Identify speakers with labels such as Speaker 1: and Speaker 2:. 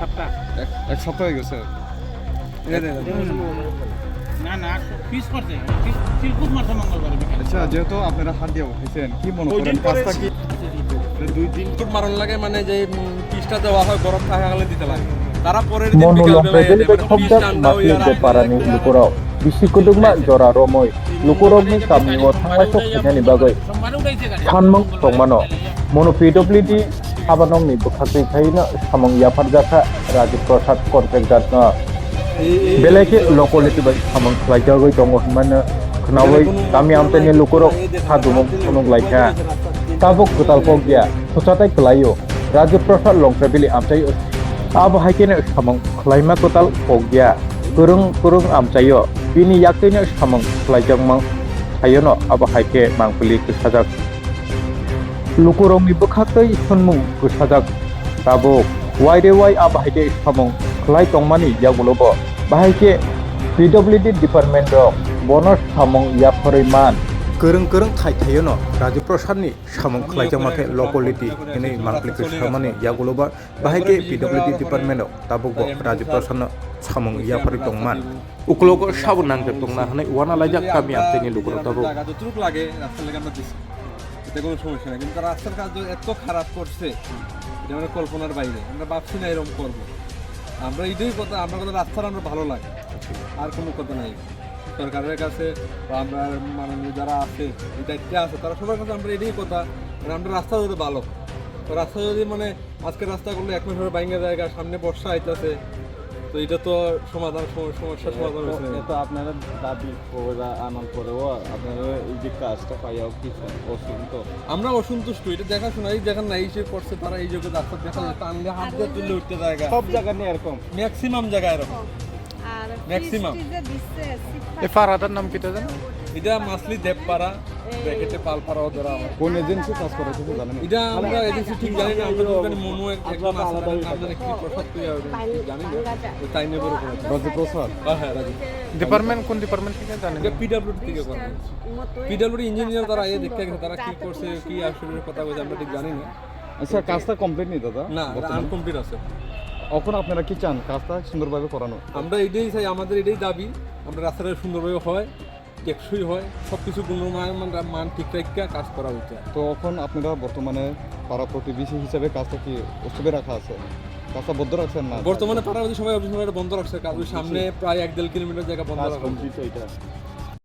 Speaker 1: সপ্তাহ
Speaker 2: এক সপ্তাহ হয়ে গেছে
Speaker 1: না পিস করছে সিলকুট মারছে মঙ্গলবার বিকালে।
Speaker 2: আচ্ছা যেহেতু আপনারা হাত দিয়ে উঠেছেন কি মনে করেন কাজটা কি
Speaker 3: 2-3 ফুট মারণ লাগে মানে যে পিসটা দেওয়া হয় গরম থাকাকালে দিতে লাগে তারা পরের দিন
Speaker 4: Mono
Speaker 3: বিকাল
Speaker 4: long
Speaker 3: বেলায়
Speaker 4: pedal ke khobjak masli ke Parani Lukurok. Bisi kudugma jora romoy. Lukurok ni kami o thangai tok khani bagoi.
Speaker 1: সোমবারে উঠাইছে গাড়ি
Speaker 4: Thanmang tongmano. Mono PWD habanong ni bukhakri khaina samang yapar jaka Rajiv Prasad contractor na. Beleke locality bai samang khlaijagoi tongo hmana khnawai kami amteni Lukurok khadumong sunung laika. Tabuk kutal pogya sochatai klayo. Rajiv Prasad long travel amtai abo haikene samang khlaima total pogya kurung amchayo bini yakene samang khlaijangmang hayono abo haike mangpili kusajak lukurongni bukhaktei sunmung kusajak tabo waide wai abo haike samang khlai tongmani yagulobo bahaike PWD department rok bonus samang yaporiman kurung thayono Rajiv Prasad ni samang khlaijangmake locality ini mangpili kusamani yaguloba bahaike PWD department tabuk Rajiv Prasad samang yapori tongman uklogo sabun nangkep tongna hanai wana lajak kami amteni Lukurok tabuk
Speaker 3: যতটুকু লাগে রাস্তার লাগে আমরা দিছি এতে কোনো সমস্যা নেই কিন্তু রাস্তার কাজ এত খারাপ করছে এটা মানে কল্পনার বাইরে আমরা ভাবছি না এরকম করবো আমরা এইটাই কথা আমরা কথা রাস্তার আমরা ভালো লাগে আর কোনো কথা নাই সরকারের কাছে বা আমরা মাননীয় যারা আছে এই দায়িত্বে আছে তারা সবার কাছে আমরা এটাই কথা মানে আমরা রাস্তা যদি ভালো তো রাস্তা যদি মানে আজকে রাস্তা করলে এক মাস পরে বাইঙ্গা জায়গা সামনে বর্ষা আইতেছে তো এটা তো সমাধান সমস্যার সমাধান হচ্ছে না।
Speaker 5: তো আপনারা দাবি করে আনার পরেও আপনারা এই যে কাজটা পাইয়াও কি অসুবিধা
Speaker 3: আমরা অসন্তুষ্ট এটা দেখাশোনা এই দেখেন না এই যে করছে তারা এই জায়গায় রাস্তা দেখা যায় টানলে হাত দিয়ে তুলে উঠতে জায়গা
Speaker 5: সব জায়গা নিয়ে এরকম
Speaker 3: ম্যাক্সিমাম জায়গায় এরকম ম্যাক্সিমাম
Speaker 2: এই পাড়াটার নাম কি জানেন
Speaker 3: এটা মাসলি দেবপাড়া ব্র্যাকেটে পালপাড়া ধরা হয়
Speaker 2: কোন এজেন্সি কাজ করে কিছু জানেন
Speaker 3: এটা আমরা এজেন্সি ঠিক জানি না আমরা দোকানে মনু একদম আলাদা আপনাদের কি প্রসাদ তুই জানি না তো তাই নেব
Speaker 2: রাজীব প্রসাদ
Speaker 3: হ্যাঁ রাজি
Speaker 2: ডিপার্টমেন্ট কোন ডিপার্টমেন্ট থেকে জানেন
Speaker 3: এটা পিডব্লিউডি থেকে করা পিডব্লিউডি ইঞ্জিনিয়ার তারা এই দেখতে গেছে তারা কি করছে কি আসলে কথা বলছে আমরা ঠিক জানি না
Speaker 2: আচ্ছা কাজটা কমপ্লিট নেই দাদা
Speaker 3: না আনকমপ্লিট আছে
Speaker 2: এখন আপনারা কি চান কাজটা সুন্দরভাবে করানো
Speaker 3: আমরা এটাই চাই আমাদের এটাই দাবি আমরা রাস্তাটা সুন্দরভাবে হয় টেকসই হয় সব কিছু মান ঠিক রেখে কাজ করা উচিত
Speaker 2: তো এখন আপনারা বর্তমানে পাড়া প্রতিবেশী হিসেবে কাজটা কি উৎসবে রাখা আছে কাজটা বদ্ধ রাখছেন না
Speaker 3: বর্তমানে পাড়াবাদী সবাই অফিস বন্ধ রাখছে কাজ সামনে প্রায় 1-1.5 কিলোমিটার জায়গা বন্ধ রাখা